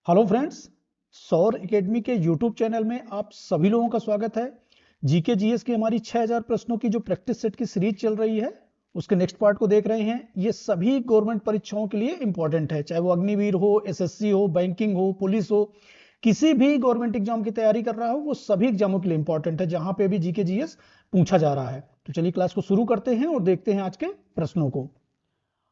Hello friends, सौर academy के YouTube channel में आप सभी लोगों का स्वागत है। जीके जीएस की हमारी 6000 प्रश्नों की जो प्रैक्टिस सेट की सीरीज चल रही है उसके नेक्स्ट पार्ट को देख रहे हैं। ये सभी गवर्नमेंट परीक्षाओं के लिए इंपॉर्टेंट है, चाहे वो अग्निवीर हो, एसएससी हो, बैंकिंग हो, पुलिस हो, किसी भी गवर्नमेंट एग्जाम की तैयारी कर रहा हो वो सभी एग्जामों के लिए इंपॉर्टेंट है जहां पे भी जीके जीएस पूछा जा रहा है। तो चलिए क्लास को शुरू करते हैं और देखते हैं आज के प्रश्नों को।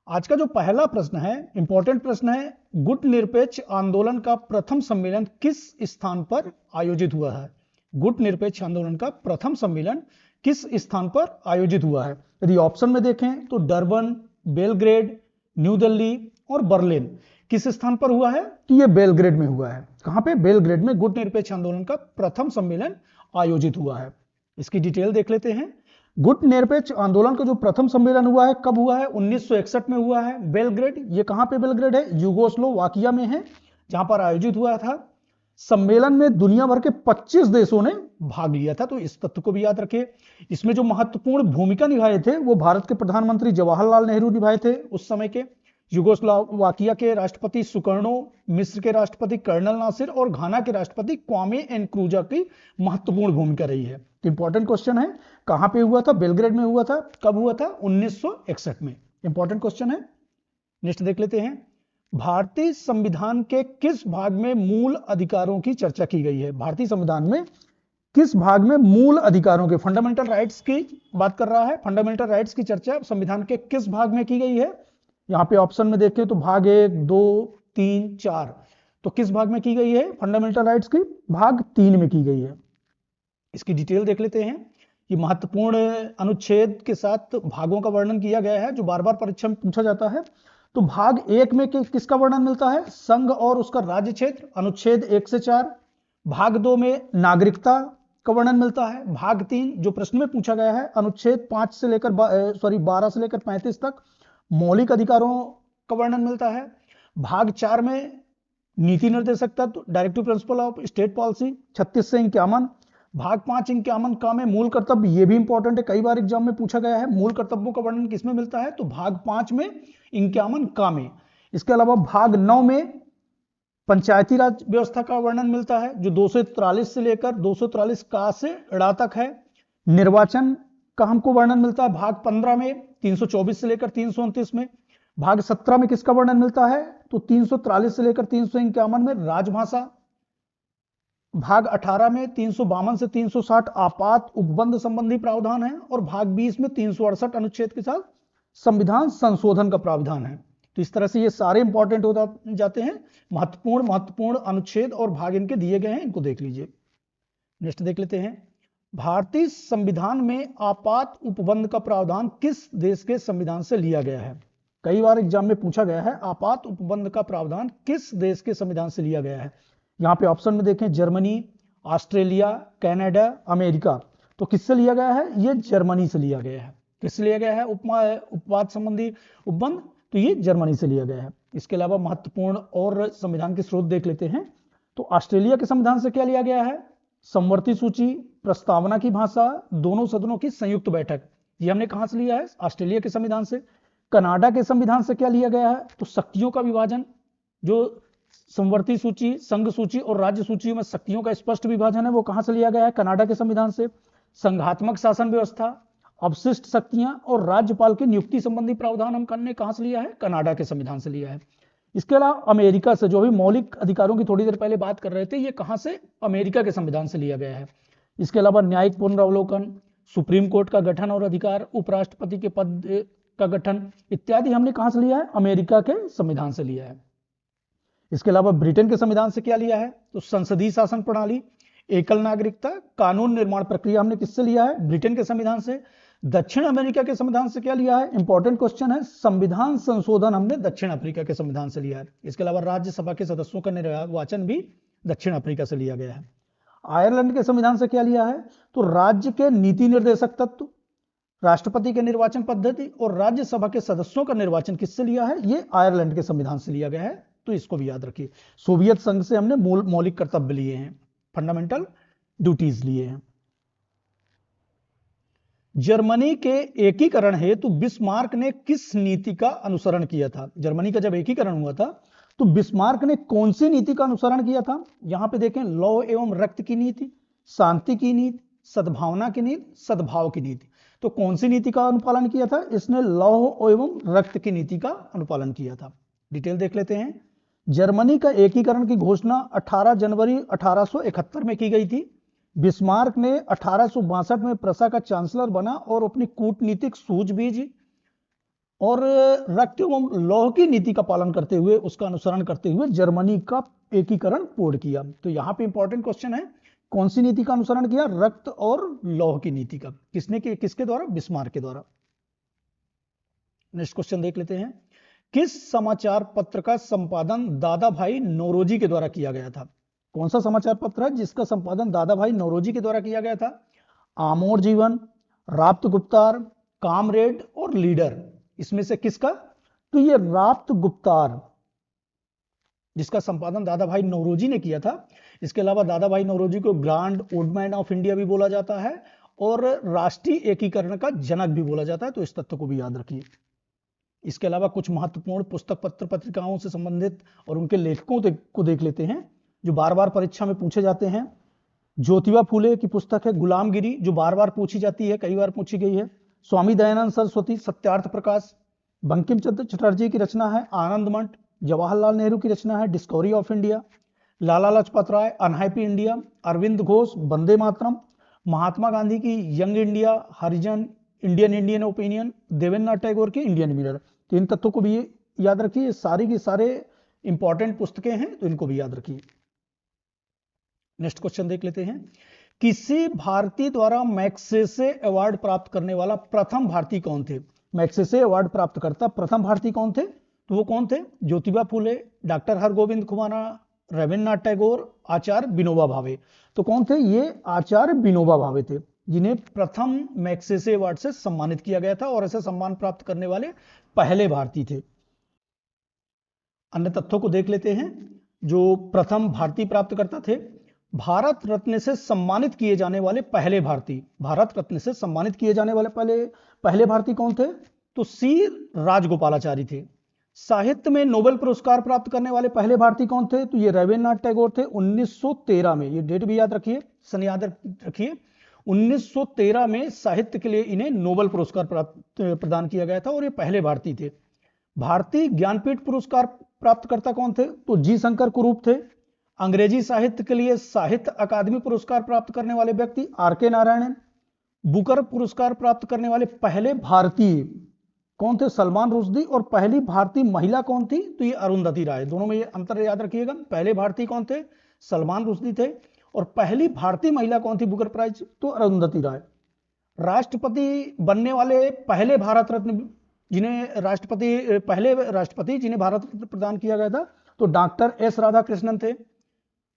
आज का जो पहला प्रश्न है, इंपॉर्टेंट प्रश्न है, गुट निरपेक्ष आंदोलन का प्रथम सम्मेलन किस स्थान पर आयोजित हुआ है? गुट निरपेक्ष आंदोलन का प्रथम सम्मेलन किस स्थान पर आयोजित हुआ है? यदि ऑप्शन में देखें तो डरबन, बेलग्रेड, न्यू दिल्ली और बर्लिन। किस स्थान पर हुआ है? कि ये बेलग्रेड में हुआ है। कहां पे? बेलग्रेड में गुट निरपेक्ष आंदोलन का प्रथम सम्मेलन आयोजित हुआ है। इसकी डिटेल देख लेते हैं। गुट निरपेक्ष आंदोलन का जो प्रथम सम्मेलन हुआ है कब हुआ है? 1961 में हुआ है। बेलग्रेड, ये कहां पे बेलग्रेड है? यूगोस्लोवाकिया में है, जहां पर आयोजित हुआ था। सम्मेलन में दुनिया भर के 25 देशों ने भाग लिया था, तो इस तथ्य को भी याद रखिए। इसमें जो महत्वपूर्ण भूमिका निभाए थे वो भारत के प्रधानमंत्री जवाहरलाल नेहरू निभाए थे उस समय के, यूगोस्लोवाकिया के राष्ट्रपति सुकर्नो, मिस्र के राष्ट्रपति कर्नल नासिर और घाना के राष्ट्रपति क्वामे एनक्रूजा की महत्वपूर्ण भूमिका रही है। तो इंपॉर्टेंट क्वेश्चन है, कहां पे हुआ था? बेलग्रेड में हुआ था। कब हुआ था? 1961 में। इंपॉर्टेंट क्वेश्चन है। नेक्स्ट देख लेते हैं। भारतीय संविधान के किस भाग में मूल अधिकारों की चर्चा की गई है? भारतीय संविधान में किस भाग में मूल अधिकारों के, फंडामेंटल राइट्स की बात कर रहा है। फंडामेंटल राइट्स की चर्चा संविधान के किस भाग में की गई है? यहां पे ऑप्शन में देखें तो भाग 1, 2, 3, 4। तो किस भाग में की गई है फंडामेंटल राइट्स की? भाग 3 में की गई है। इसकी डिटेल देख लेते हैं। ये महत्वपूर्ण अनुच्छेद के साथ भागों का वर्णन किया गया है जो बार बार परीक्षा में पूछा जाता है। तो भाग 1 में किसका वर्णन मिलता है? संघ और उसका राज्य क्षेत्र, अनुच्छेद 1 से 4। भाग 2 में नागरिकता का वर्णन मिलता है। भाग 3 जो प्रश्न में पूछा गया है, अनुच्छेद 5 से लेकर 12 से लेकर 35 तक मौलिक अधिकारों का वर्णन मिलता है। भाग 4 में नीति निर्देशक तत्व, directive principle of state policy, 36 से 51। भाग 5 51 का में मूल कर्तव्य, ये भी इंपॉर्टेंट है, कई बार एग्जाम में पूछा गया है। मूल कर्तव्यों का वर्णन किसमें मिलता है? तो भाग 5 में 51 का में। इसके अलावा भाग 9 में पंचायती राज व्यवस्था का वर्णन मिलता है जो 243 से लेकर 243 का से ड़ा तक है। निर्वाचन का हमको वर्णन मिलता है भाग 15 में 324 से लेकर 329 में। भाग 17 में किसका वर्णन मिलता है? तो 343 से लेकर 351 में राजभाषा। भाग 18 में 352 से 360 आपात उपबंध संबंधी प्रावधान है और भाग 20 में 368 अनुच्छेद के साथ संविधान संशोधन का प्रावधान है। तो इस तरह से ये सारे इंपॉर्टेंट हो जाते हैं। महत्वपूर्ण अनुच्छेद और भाग इनके दिए गए हैं, इनको देख लीजिए। नेक्स्ट देख लेते हैं। भारतीय संविधान में आपात उपबंध का प्रावधान किस देश के संविधान से लिया गया है? कई बार एग्जाम में पूछा गया है, आपात उपबंध का प्रावधान किस देश के संविधान से लिया गया है? यहां पे ऑप्शन में देखें, जर्मनी, ऑस्ट्रेलिया, कनाडा, अमेरिका। तो किससे लिया गया है? ये जर्मनी से लिया गया है। किससे लिया गया है उपवाद संबंधी उपबंध? तो ये जर्मनी से लिया गया है। इसके अलावा महत्वपूर्ण और संविधान के स्रोत देख लेते हैं। तो ऑस्ट्रेलिया के संविधान से क्या लिया गया है? समवर्ती सूची, प्रस्तावना की भाषा, दोनों सदनों की संयुक्त बैठक। ये हमने कहां से लिया है? ऑस्ट्रेलिया के संविधान से। कनाडा के संविधान से क्या लिया गया है? तो शक्तियों का विभाजन, जो समवर्ती सूची, संघ सूची और राज्य सूची में शक्तियों का स्पष्ट विभाजन है, वो कहां से लिया गया है? कनाडा के संविधान से। संघात्मक शासन व्यवस्था, अवशिष्ट शक्तियां और राज्यपाल की नियुक्ति संबंधी प्रावधान हमने कहां से लिया है? कनाडा के संविधान से लिया है। इसके अलावा अमेरिका से, जो भी मौलिक अधिकारों की थोड़ी देर पहले बात कर रहे थे, ये कहां से? अमेरिका के संविधान से लिया गया है। इसके अलावा न्यायिक पुनरावलोकन, सुप्रीम कोर्ट का गठन और अधिकार, उपराष्ट्रपति के पद का गठन इत्यादि हमने कहां से लिया है? अमेरिका के संविधान से लिया है। इसके अलावा ब्रिटेन के संविधान से क्या लिया है? तो संसदीय शासन प्रणाली, एकल नागरिकता, कानून निर्माण प्रक्रिया हमने किससे लिया है? ब्रिटेन के संविधान से। दक्षिण अमेरिका के संविधान से क्या लिया है? इंपॉर्टेंट क्वेश्चन है, संविधान संशोधन हमने दक्षिण अफ्रीका के संविधान से लिया है। इसके अलावा राज्यसभा के सदस्यों का निर्वाचन भी दक्षिण अफ्रीका से लिया गया है। आयरलैंड के संविधान से क्या लिया है? तो राज्य के नीति निर्देशक तत्व, राष्ट्रपति के निर्वाचन पद्धति और राज्यसभा के सदस्यों का निर्वाचन किससे लिया है? ये आयरलैंड के संविधान से लिया गया है, तो इसको भी याद रखिए। सोवियत संघ से हमने मौलिक कर्तव्य लिए हैं, फंडामेंटल ड्यूटीज लिए हैं। जर्मनी के एकीकरण हेतु बिस्मार्क ने किस नीति का अनुसरण किया था? जर्मनी का जब एकीकरण हुआ था तो बिस्मार्क ने कौन सी नीति का अनुसरण किया था? यहां पे देखें, लौह एवं रक्त की नीति, शांति की नीति, सद्भावना की नीति, सद्भाव की नीति। तो कौन सी नीति का अनुपालन किया था? इसने लौह एवं रक्त की नीति का अनुपालन किया था। डिटेल देख लेते हैं। जर्मनी का एकीकरण की घोषणा 18 जनवरी 1871 में की गई थी। बिस्मार्क ने 1862 में प्रसा का चांसलर बना और अपनी कूटनीतिक सूझबूझ और रक्त एवं लौह की नीति का पालन करते हुए, उसका अनुसरण करते हुए जर्मनी का एकीकरण पूर्ण किया। तो यहां पे इंपॉर्टेंट क्वेश्चन है, कौन सी नीति का अनुसरण किया? रक्त और लौह की नीति का। किसके द्वारा? बिस्मार्क के द्वारा। नेक्स्ट क्वेश्चन देख लेते हैं। किस समाचार पत्र का संपादन दादा भाई नौरोजी के द्वारा किया गया था? कौन सा समाचार पत्र है जिसका संपादन दादा भाई नौरोजी के द्वारा किया गया था? आमोर जीवन, राप्त गुप्तार, कामरेड और लीडर। इसमें से किसका? तो ये राप्त गुप्तार, जिसका संपादन दादा भाई नौरोजी ने किया था। इसके अलावा दादा भाई नौरोजी को ग्रांड ओल्ड ऑफ इंडिया भी बोला जाता है और राष्ट्रीय एकीकरण का जनक भी बोला जाता है। तो इस तथ्य को भी याद रखिए। इसके अलावा कुछ महत्वपूर्ण पुस्तक पत्र पत्रिकाओं से संबंधित और उनके लेखकों को देख लेते हैं जो बार बार परीक्षा में पूछे जाते हैं। ज्योतिबा फूले की पुस्तक है गुलामगिरी, जो बार बार पूछी जाती है, कई बार पूछी गई है। स्वामी दयानंद सरस्वती सत्यार्थ प्रकाश। बंकिम चंद्र चटर्जी की रचना है आनंद मठ। जवाहरलाल नेहरू की रचना है discovery of India. Lala Lajpat Rai unhappy India. Aurobindo Ghosh Vande Mataram. Mahatma Gandhi की young India, Harijan, Indian opinion. Devendranath Tagore की इंडियन मिरर। तो इन तत्वों को भी याद रखिए, सारी की सारे इंपॉर्टेंट पुस्तकें हैं, तो इनको भी याद रखिए। नेक्स्ट क्वेश्चन देख लेते हैं। किसी भारतीय द्वारा मैग्सेसे अवार्ड प्राप्त करने वाला प्रथम भारतीय कौन थे? मैग्सेसे अवार्ड प्राप्त करता प्रथम भारतीय कौन थे? तो वो कौन थे? ज्योतिबा फूले, डॉक्टर हरगोविंद खुराना, रविन्द्रनाथ टैगोर, आचार्य विनोबा भावे। तो कौन थे ये? आचार्य विनोबा भावे थे, जिन्हें प्रथम मैग्सेसे अवार्ड से सम्मानित किया गया था और ऐसे सम्मान प्राप्त करने वाले पहले भारतीय थे। अन्य तथ्यों को देख लेते हैं जो प्रथम भारतीय प्राप्तकर्ता थे। भारत रत्न से सम्मानित किए जाने वाले पहले भारतीय, भारत रत्न से सम्मानित किए जाने वाले पहले भारतीय कौन थे? तो सी राजगोपालाचारी थे। साहित्य में नोबेल पुरस्कार प्राप्त करने वाले पहले भारतीय कौन थे? तो ये रविन्द्रनाथ टैगोर थे 1913 में। ये डेट भी याद रखिए, सन याद रखिए। 1913 में साहित्य के लिए इन्हें नोबेल पुरस्कार प्रदान किया गया था और ये पहले भारतीय थे। भारतीय ज्ञानपीठ पुरस्कार प्राप्तकर्ता कौन थे? तो जी शंकर कुरूप थे। अंग्रेजी साहित्य के लिए साहित्य अकादमी पुरस्कार प्राप्त करने वाले व्यक्ति आर के नारायणन। बुकर पुरस्कार प्राप्त करने वाले पहले भारतीय कौन थे? सलमान रुश्दी। और पहली भारतीय महिला कौन थी? तो ये अरुंधति राय। दोनों में ये अंतर याद रखिएगा। पहले भारतीय कौन थे? सलमान रुश्दी थे। और पहली भारतीय महिला कौन थी बुकर प्राइज? तो अरुंधति राय। राष्ट्रपति बनने वाले पहले भारत रत्न पहले राष्ट्रपति जिन्हें भारत रत्न प्रदान किया गया था, तो डॉक्टर एस राधाकृष्णन थे।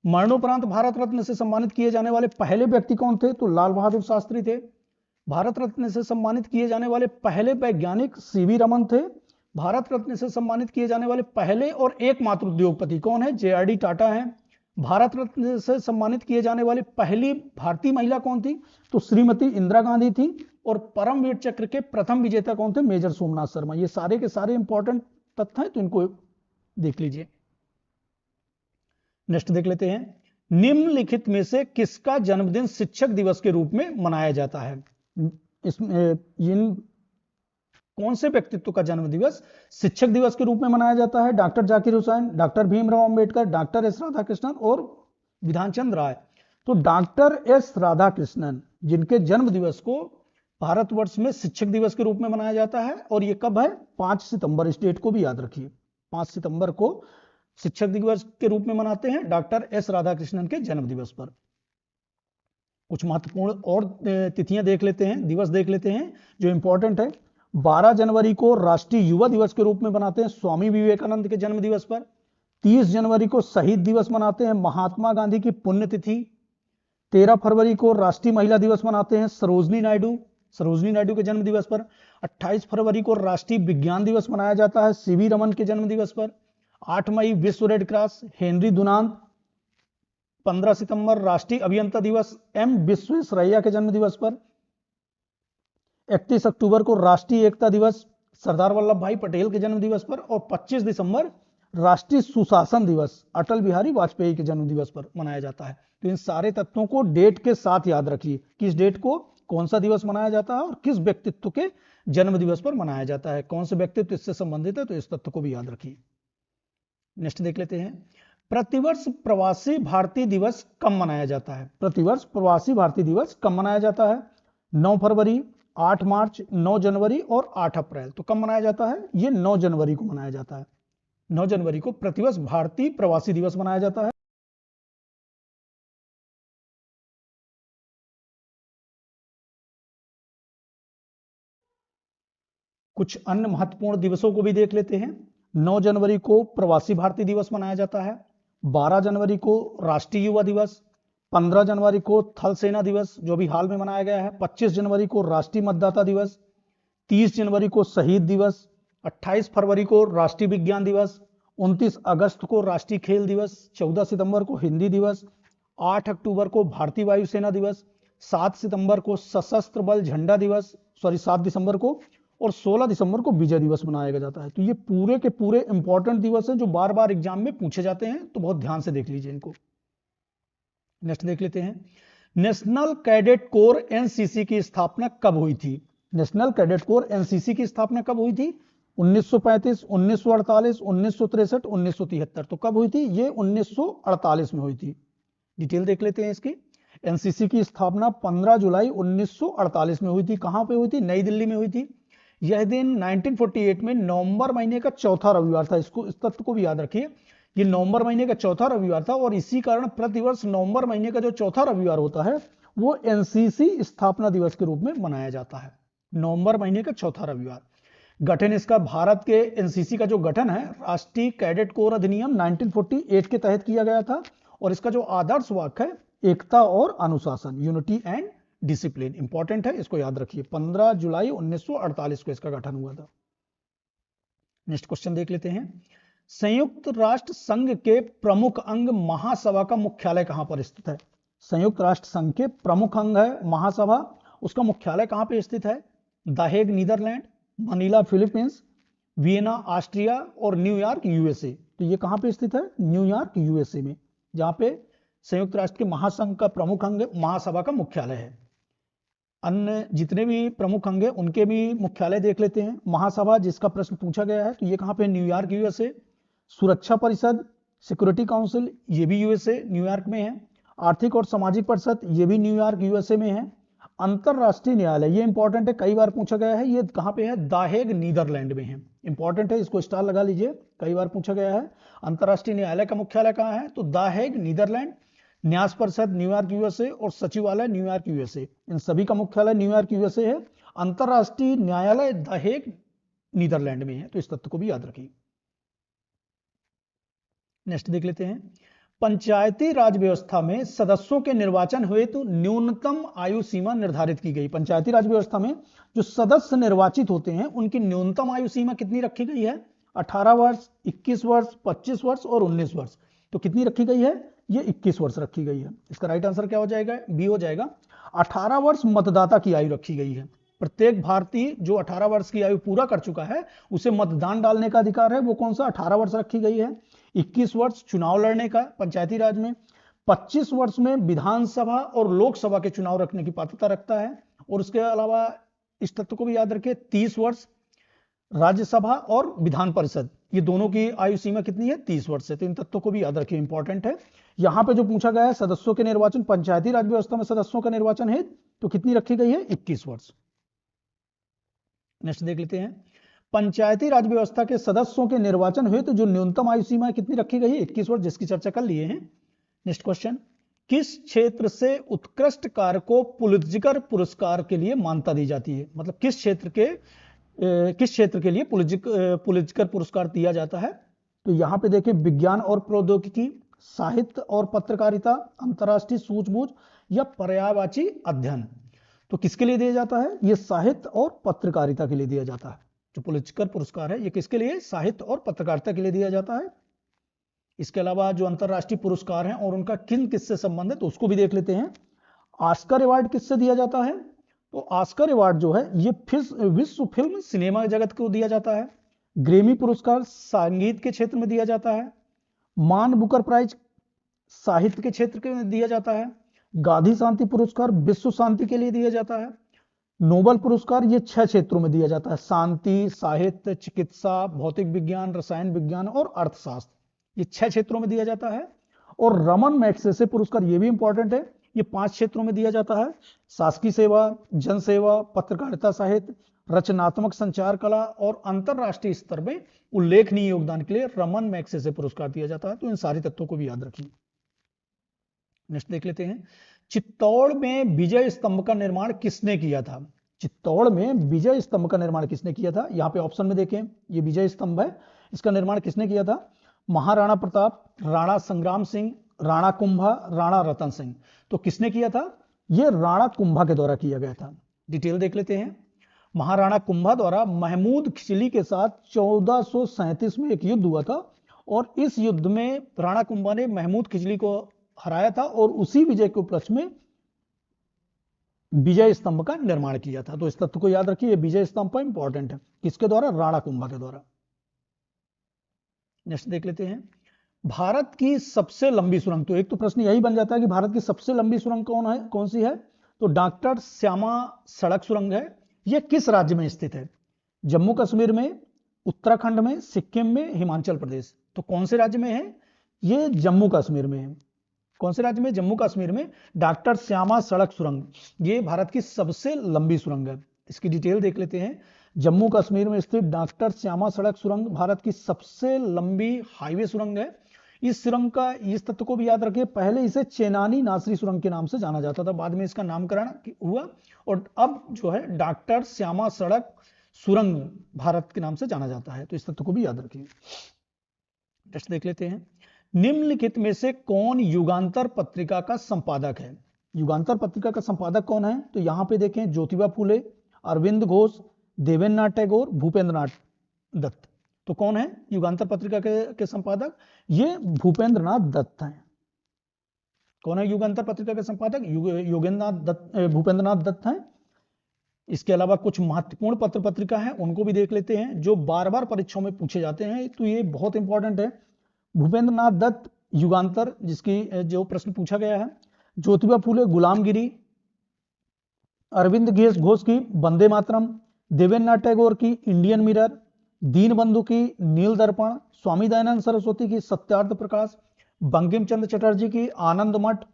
मरणोपरांत भारत रत्न से सम्मानित किए जाने वाले पहले व्यक्ति कौन थे? तो लाल बहादुर शास्त्री थे। भारत रत्न से सम्मानित किए जाने वाले पहले वैज्ञानिक सीवी रमन थे। भारत रत्न से सम्मानित किए जाने वाले पहले और एकमात्र उद्योगपति कौन है? जेआरडी टाटा है। भारत रत्न से सम्मानित किए जाने वाली पहली भारतीय महिला कौन थी? तो श्रीमती इंदिरा गांधी थी। और परमवीर चक्र के प्रथम विजेता कौन थे? मेजर सोमनाथ शर्मा। ये सारे के सारे इंपॉर्टेंट तथ्य हैं, तो इनको देख लीजिए। नेक्स्ट देख लेते हैं। निम्नलिखित में से किसका जन्मदिन शिक्षक दिवस के रूप में मनाया जाता है? इसमें कौन से व्यक्तित्व का जन्म दिवस शिक्षक दिवस के रूप में मनाया जाता है? Doctor Zakir Hussain, doctor Bhimrao Ambedkar, doctor S Radhakrishnan और विधानचंद राय। तो डॉक्टर एस राधाकृष्णन, जिनके जन्म दिवस को भारतवर्ष में शिक्षक दिवस के रूप में मनाया जाता है, और ये कब है? 5 सितंबर। इस डेट को भी याद रखिए, 5 सितंबर को शिक्षक दिवस के रूप में मनाते हैं डॉक्टर एस राधाकृष्णन के जन्म दिवस पर। कुछ महत्वपूर्ण और तिथियां देख लेते हैं, दिवस देख लेते हैं जो इंपॉर्टेंट है। 12 जनवरी को राष्ट्रीय युवा दिवस के रूप में मनाते हैं स्वामी विवेकानंद के जन्म दिवस पर। 30 जनवरी को शहीद दिवस मनाते हैं महात्मा गांधी की पुण्यतिथि। 13 फरवरी को राष्ट्रीय महिला दिवस मनाते हैं सरोजनी नायडू के जन्म दिवस पर। 28 फरवरी को राष्ट्रीय विज्ञान दिवस मनाया जाता है सीवी रमन के जन्म दिवस पर। 8 मई विश्व रेड क्रॉस हेनरी दुनांत। 15 सितंबर राष्ट्रीय अभियंता दिवस एम विश्वेश्वरैया के जन्म दिवस पर। 31 अक्टूबर को राष्ट्रीय एकता दिवस सरदार वल्लभ भाई पटेल के जन्म दिवस पर। और 25 दिसंबर राष्ट्रीय सुशासन दिवस अटल बिहारी वाजपेयी के जन्म दिवस पर मनाया जाता है। तो इन सारे तथ्यों को डेट के साथ याद रखिए, किस डेट को कौन सा दिवस मनाया जाता है और किस व्यक्तित्व के जन्म दिवस पर मनाया जाता है, कौन से व्यक्तित्व इससे संबंधित है, तो इस तथ्य को भी याद रखिए। नेक्स्ट देख लेते हैं, प्रतिवर्ष प्रवासी भारतीय दिवस कब मनाया जाता है? प्रतिवर्ष प्रवासी भारतीय दिवस कब मनाया जाता है? 9 फरवरी, 8 मार्च, 9 जनवरी और 8 अप्रैल। तो कब मनाया जाता है? ये 9 जनवरी को मनाया जाता है। 9 जनवरी को प्रतिवर्ष भारतीय प्रवासी दिवस मनाया जाता है। कुछ अन्य महत्वपूर्ण दिवसों को भी देख लेते हैं। 9 जनवरी को प्रवासी भारतीय दिवस मनाया जाता है। 12 जनवरी को राष्ट्रीय युवा दिवस, 15 जनवरी को थल सेना दिवस जो भी हाल में मनाया गया है, 25 जनवरी को राष्ट्रीय मतदाता दिवस, 30 जनवरी को शहीद दिवस, 28 फरवरी को राष्ट्रीय विज्ञान दिवस, 29 अगस्त को राष्ट्रीय खेल दिवस, 14 सितंबर को हिंदी दिवस, 8 अक्टूबर को भारतीय वायुसेना दिवस, 7 सितंबर को सशस्त्र बल झंडा दिवस, 7 दिसंबर को, और 16 दिसंबर को विजय दिवस मनाया जाता है। तो ये पूरे के पूरे इंपॉर्टेंट दिवस हैं जो बार बार एग्जाम में पूछे जाते हैं, तो बहुत ध्यान से देख लीजिए इनको। नेक्स्ट देख लेते हैं, नेशनल कैडेट कोर एनसीसी की स्थापना कब हुई थी? नेशनल कैडेट कोर एनसीसी की स्थापना कब हुई थी? 1935, 1948, 1963, 1973। तो कब हुई थी? ये 1948 में हुई थी। डिटेल देख लेते हैं इसकी। एनसीसी की स्थापना 15 जुलाई 1948 में हुई थी। कहां पे हुई थी? नई दिल्ली में हुई थी। यह दिन 1948 में नवंबर महीने का चौथा रविवार था। इस तथ्य को भी याद रखिए, ये नवंबर महीने का चौथा रविवार था और इसी कारण प्रतिवर्ष नवंबर महीने का जो चौथा रविवार होता है वो एनसीसी स्थापना दिवस के रूप में मनाया जाता है। नवंबर महीने का चौथा रविवार। गठन इसका भारत के एनसीसी का जो गठन है राष्ट्रीय कैडेट कोर अधिनियम 1948 के तहत किया गया था और इसका जो आदर्श वाक्य है एकता और अनुशासन, यूनिटी एंड डिसिप्लिन, इंपॉर्टेंट है, इसको याद रखिए। 15 जुलाई 1948 को इसका गठन हुआ था। नेक्स्ट क्वेश्चन देख लेते हैं, संयुक्त राष्ट्र संघ के प्रमुख अंग महासभा का मुख्यालय कहां पर स्थित है? संयुक्त राष्ट्र संघ के प्रमुख अंग है महासभा, उसका मुख्यालय कहां पर स्थित है? The Hague Netherlands, Manila Philippines, Vienna Austria और न्यूयॉर्क यूएसए। तो ये कहां पे स्थित है? न्यूयॉर्क यूएसए में, जहां पे संयुक्त राष्ट्र के महासंघ का प्रमुख अंग महासभा का मुख्यालय है। अन्य जितने भी प्रमुख अंग हैं उनके भी मुख्यालय देख लेते हैं। महासभा जिसका प्रश्न पूछा गया है तो ये कहां पे? New York USA. सुरक्षा परिषद सिक्योरिटी काउंसिल ये भी यूएसए न्यूयॉर्क में है। आर्थिक और सामाजिक परिषद ये भी न्यूयॉर्क यूएसए में है। अंतरराष्ट्रीय न्यायालय ये इंपॉर्टेंट है, कई बार पूछा गया है, ये कहां पे है? द हेग नीदरलैंड में है। इंपॉर्टेंट है, इसको स्टार लगा लीजिए, कई बार पूछा गया है। अंतरराष्ट्रीय न्यायालय का मुख्यालय कहां है? तो द हेग नीदरलैंड। न्यास परिषद न्यूयॉर्क यूएसए और सचिवालय न्यूयॉर्क यूएसए, इन सभी का मुख्यालय न्यूयॉर्क यूएसए है। अंतरराष्ट्रीय न्यायालय द हेग नीदरलैंड में है, तो इस तथ्य को भी याद रखिए। नेक्स्ट देख लेते हैं, पंचायती राज व्यवस्था में सदस्यों के निर्वाचन हुए तो न्यूनतम आयु सीमा निर्धारित की गई। पंचायती राज व्यवस्था में जो सदस्य निर्वाचित होते हैं उनकी न्यूनतम आयु सीमा कितनी रखी गई है? 18 वर्ष, 21 वर्ष, 25 वर्ष और 19 वर्ष। तो कितनी रखी गई है? ये 21 वर्ष रखी गई है। इसका राइट आंसर क्या हो जाएगा? बी हो जाएगा। 18 वर्ष मतदाता की आयु रखी गई है। प्रत्येक भारतीय जो 18 वर्ष की आयु पूरा कर चुका है उसे मतदान डालने का अधिकार है, वो कौन सा? 18 वर्ष रखी गई है। 21 वर्ष चुनाव लड़ने का पंचायती राज में, 25 वर्ष में विधानसभा और लोकसभा के चुनाव रखने की पात्रता रखता है। और उसके अलावा इस तथ्य को भी याद रखिए, 30 वर्ष राज्यसभा और विधान परिषद ये दोनों की आयु सीमा कितनी है? 30 वर्ष है। तो इन तथ्यों को भी याद रखिए, इंपॉर्टेंट है। यहां पे जो पूछा गया है सदस्यों के निर्वाचन, पंचायती राज व्यवस्था में सदस्यों का निर्वाचन है तो कितनी रखी गई है? 21 वर्ष। नेक्स्ट देख लेते हैं, पंचायती राज व्यवस्था के सदस्यों के निर्वाचन हुए तो जो न्यूनतम आयु सीमा कितनी रखी गई है? 21 वर्ष, जिसकी चर्चा कर लिए हैं। नेक्स्ट क्वेश्चन, किस क्षेत्र से उत्कृष्ट कार्य को पुलित्जर पुरस्कार के लिए मान्यता दी जाती है? मतलब किस क्षेत्र के लिए पुलित्जर पुरस्कार दिया जाता है? तो यहां पे देखिए, विज्ञान और प्रौद्योगिकी, साहित्य और पत्रकारिता, अंतर्राष्ट्रीय सूझबूझ या पर्यायवाची अध्ययन। तो किसके लिए दिया जाता है? ये साहित्य और पत्रकारिता के लिए दिया जाता है। जो पुलित्जर पुरस्कार है ये किसके लिए? साहित्य और पत्रकारिता के लिए दिया जाता है। इसके अलावा जो अंतरराष्ट्रीय पुरस्कार हैं और उनका किससे संबंध है तो उसको भी देख लेते हैं। ऑस्कर अवार्ड किससे दिया जाता है? तो ऑस्कर अवार्ड जो है ये विश्व फिल्म सिनेमा जगत को दिया जाता है। ग्रेमी पुरस्कार संगीत के क्षेत्र में दिया जाता है। मान बुकर प्राइज साहित्य के क्षेत्र के में दिया जाता है। गांधी शांति पुरस्कार विश्व शांति के लिए दिया जाता है। नोबेल पुरस्कार ये 6 क्षेत्रों में दिया जाता है, शांति, साहित्य, चिकित्सा, भौतिक विज्ञान, रसायन विज्ञान और अर्थशास्त्र, ये 6 क्षेत्रों में दिया जाता है। और रमन मैग्सेसे पुरस्कार ये भी इंपॉर्टेंट है, ये 5 क्षेत्रों में दिया जाता है, शासकीय सेवा, जन सेवा, पत्रकारिता साहित्य, रचनात्मक संचार कला और अंतरराष्ट्रीय स्तर में उल्लेखनीय योगदान के लिए रमन मैग्सेसे पुरस्कार दिया जाता है। तो इन सारे तत्वों को भी याद रखिए। नेक्स्ट देख लेते हैं, चित्तौड़ में विजय स्तंभ का निर्माण किसने किया था? चित्तौड़ में विजय स्तंभ का निर्माण किसने किया था? यहाँ पे ऑप्शन में देखें, ये विजय स्तंभ है, इसका निर्माण किसने किया था? महाराणा प्रताप, राणा संग्राम सिंह, राणा कुंभा, राणा रतन सिंह। तो किसने किया था? ये राणा कुंभा के द्वारा किया गया था। डिटेल देख लेते हैं। महाराणा कुंभा द्वारा महमूद खिचली के साथ 1437 में एक युद्ध हुआ था और इस युद्ध में राणा कुंभा ने महमूद खिचली को हराया था और उसी विजय के उपलक्ष्य में विजय स्तंभ का निर्माण किया था। तो इस तथ्य को याद रखिए, विजय स्तंभ इंपॉर्टेंट है। किसके द्वारा? राणा कुंभा के द्वारा। नेक्स्ट देख लेते हैं, भारत की सबसे लंबी सुरंग। तो एक तो प्रश्न यही बन जाता है कि भारत की सबसे लंबी सुरंग कौन सी है? तो डॉक्टर श्यामा सड़क सुरंग है। यह किस राज्य में स्थित है? जम्मू कश्मीर में, उत्तराखंड में, सिक्किम में, हिमाचल प्रदेश। तो कौन से राज्य में है? ये जम्मू कश्मीर में है। कौन से राज्य में? जम्मू कश्मीर में। डॉक्टर श्यामा सड़क सुरंग ये भारत की सबसे लंबी सुरंग है। इसकी डिटेल देख लेते हैं। जम्मू कश्मीर में स्थित डॉक्टर श्यामा सड़क सुरंग भारत की सबसे लंबी हाईवे सुरंग है। इस सुरंग का इस तथ्य को भी याद रखिए, पहले इसे चेनानी नासरी सुरंग के नाम से जाना जाता था, बाद में इसका नामकरण हुआ और अब जो है डॉक्टर श्यामा सड़क सुरंग भारत के नाम से जाना जाता है। तो इस तथ्य को भी याद रखिए। टेस्ट देख लेते हैं, निम्नलिखित में से कौन युगांतर पत्रिका का संपादक है? युगांतर पत्रिका का संपादक कौन है? तो यहां पे देखें, ज्योतिबा फूले, अरविंद घोष, देवेंद्रनाथ टैगोर, भूपेंद्रनाथ दत्त। तो कौन है युगांतर पत्रिका के संपादक? ये भूपेंद्रनाथ दत्त हैं। कौन है युगांतर पत्रिका के संपादक? भूपेंद्रनाथ दत्त हैं। इसके अलावा कुछ महत्वपूर्ण पत्र पत्रिका है, उनको भी देख लेते हैं जो बार बार परीक्षाओं में पूछे जाते हैं। तो ये बहुत इंपॉर्टेंट है। भूपेंद्रनाथ दत्त युगांतर, जिसकी जो प्रश्न पूछा गया है। ज्योतिबा फूले गुलामगिरी, अरविंद घोष की वंदे मातरम, देवेंद्रनाथ टैगोर की इंडियन मिरर, दीनबंधु की नील दर्पण, स्वामी दयानंद सरस्वती की सत्यार्थ प्रकाश, बंकिम चंद्र चटर्जी की आनंद मठ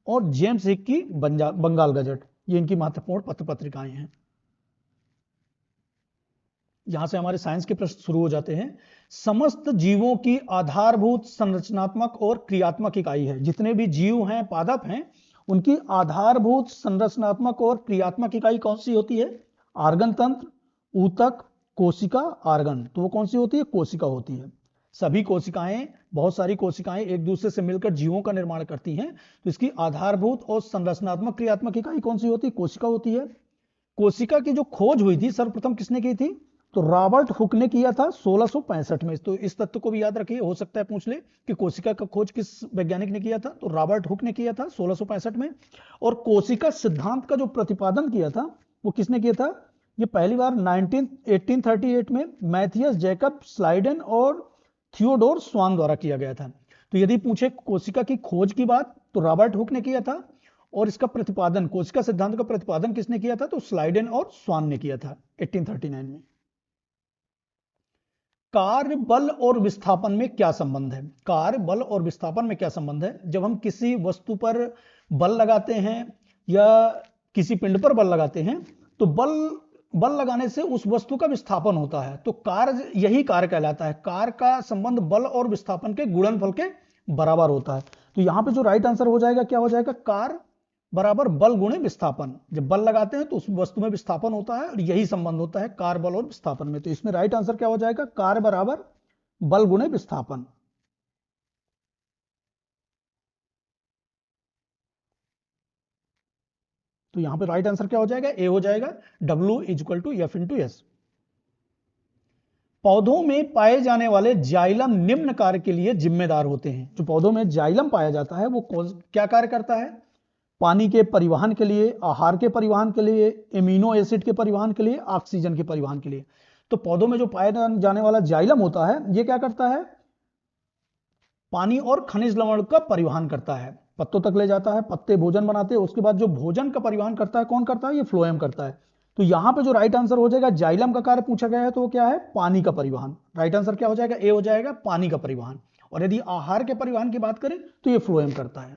और जेम्स हिक की बंगाल गजट। ये इनकी महत्वपूर्ण पत्र पत्रिकाएं हैं। यहां से हमारे साइंस के प्रश्न शुरू हो जाते हैं। समस्त जीवों की आधारभूत संरचनात्मक और क्रियात्मक इकाई है। जितने भी जीव हैं, पादप हैं, उनकी आधारभूत संरचनात्मक और क्रियात्मक इकाई कौन सी होती है? आर्गन तंत्र, ऊतक, कोशिका, आर्गन। तो वो कौन सी होती है? कोशिका होती है। सभी कोशिकाएं, बहुत सारी कोशिकाएं एक दूसरे से मिलकर जीवों का निर्माण करती हैं। तो इसकी आधारभूत और संरचनात्मक क्रियात्मक इकाई कौन सी होती है? कोशिका होती है। कोशिका की जो खोज हुई थी सर्वप्रथम किसने की थी? तो रॉबर्ट हुक ने किया था 1665 में। तो इस तथ्य को भी याद रखिए, हो सकता है पूछ ले कि कोशिका का खोज किस वैज्ञानिक ने किया था? तो रॉबर्ट हुक ने किया था 1665 में। और कोशिका सिद्धांत का जो प्रतिपादन किया था वो किसने किया था? ये पहली बार 1838 में मैथियस जैकब स्लाइडन और थियोडोर स्वान द्वारा किया गया था। तो यदि पूछे कोशिका की खोज की बात, तो रॉबर्ट हुक ने किया था और इसका प्रतिपादन, कोशिका सिद्धांत का प्रतिपादन किसने किया था? तो स्लाइडन और स्वान ने किया था 1839 में। कार्य बल और विस्थापन में क्या संबंध है? कार्य बल और विस्थापन में क्या संबंध है? जब हम किसी वस्तु पर बल लगाते हैं या किसी पिंड पर बल लगाते हैं तो बल लगाने से उस वस्तु का विस्थापन होता है। तो कार्य, यही कार्य कहलाता है। कार्य का संबंध बल और विस्थापन के गुणनफल के बराबर होता है। तो यहां पे जो राइट आंसर हो जाएगा, क्या हो जाएगा? कार्य बराबर बल गुणे विस्थापन। जब बल लगाते हैं तो उस वस्तु में विस्थापन होता है और यही संबंध होता है कार्य बल और विस्थापन में। तो इसमें राइट आंसर क्या हो जाएगा? कार्य बराबर बल गुणे विस्थापन। तो यहां पे राइट आंसर क्या हो जाएगा? ए हो जाएगा, W = F × S। पौधों में पाए जाने वाले जाइलम निम्न कार्य के लिए जिम्मेदार होते हैं। जो पौधों में जाइलम पाया जाता है वो क्या कार्य करता है? पानी के परिवहन के लिए, आहार के परिवहन के लिए, एमिनो एसिड के परिवहन के लिए, ऑक्सीजन के परिवहन के लिए। तो पौधों में जो पाया जाने वाला जाइलम होता है, ये क्या करता है, पानी और खनिज लवण का परिवहन करता है, पत्तों तक ले जाता है, पत्ते भोजन बनाते हैं, उसके बाद जो भोजन का परिवहन करता है कौन करता है, ये फ्लोएम करता है। तो यहां पे जो राइट आंसर हो जाएगा, जाइलम का कार्य पूछा गया है तो वो क्या है, पानी का परिवहन। राइट आंसर क्या हो जाएगा, ए हो जाएगा, पानी का परिवहन। और यदि आहार के परिवहन की बात करें तो ये फ्लोएम करता है।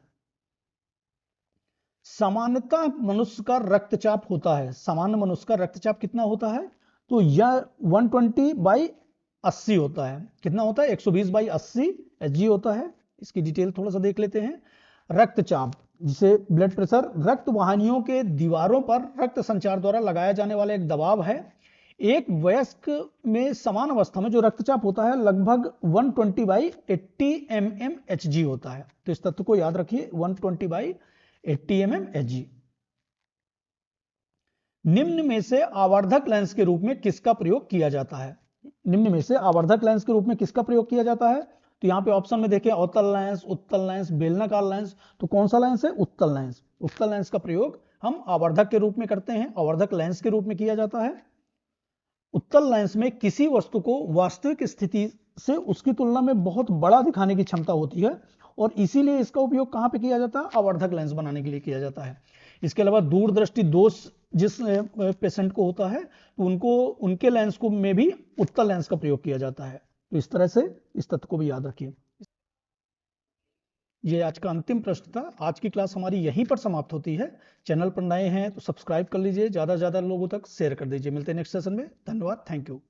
सामान्यतः मनुष्य का रक्तचाप होता है, सामान्य मनुष्य का रक्तचाप कितना होता है, तो यह 120/80 होता है। कितना होता है, 120/80 Hg होता है। इसकी डिटेल थोड़ा सा देख लेते हैं। रक्तचाप जिसे ब्लड प्रेशर, रक्त वाहिनियों के दीवारों पर रक्त संचार द्वारा लगाया जाने वाला एक दबाव है। एक वयस्क में समान अवस्था में जो रक्तचाप होता है लगभग 120/80 mmHg होता है। तो इस तथ्य को याद रखिए, 120/80 mmHg। निम्न में से आवर्धक लेंस के रूप में किसका प्रयोग किया जाता है, निम्न में से आवर्धक लेंस के रूप में किसका प्रयोग किया जाता है, तो यहां पे ऑप्शन में देखें, अवतल लेंस, उत्तल लेंस, बेलनाकार लेंस। तो कौन सा लेंस है, उत्तल लेंस। उत्तल लेंस का प्रयोग हम आवर्धक के रूप में करते हैं, आवर्धक लेंस के रूप में किया जाता है। उत्तल लेंस में किसी वस्तु को वास्तविक स्थिति से उसकी तुलना में बहुत बड़ा दिखाने की क्षमता होती है और इसीलिए इसका उपयोग कहां पे किया जाता है, आवर्धक लेंस बनाने के लिए किया जाता है। इसके अलावा दूरदृष्टि दोष जिस पेशेंट को होता है तो उनके लेंस को में भी उत्तल लेंस का प्रयोग किया जाता है। तो इस तरह से इस तथ्य को भी याद रखिए। ये आज का अंतिम प्रश्न था। आज की क्लास हमारी यहीं पर समाप्त होती है। चैनल पर नए हैं तो सब्सक्राइब कर लीजिए, ज्यादा से ज्यादा लोगों तक शेयर कर दीजिए। मिलते हैं नेक्स्ट सेशन में। धन्यवाद, थैंक यू।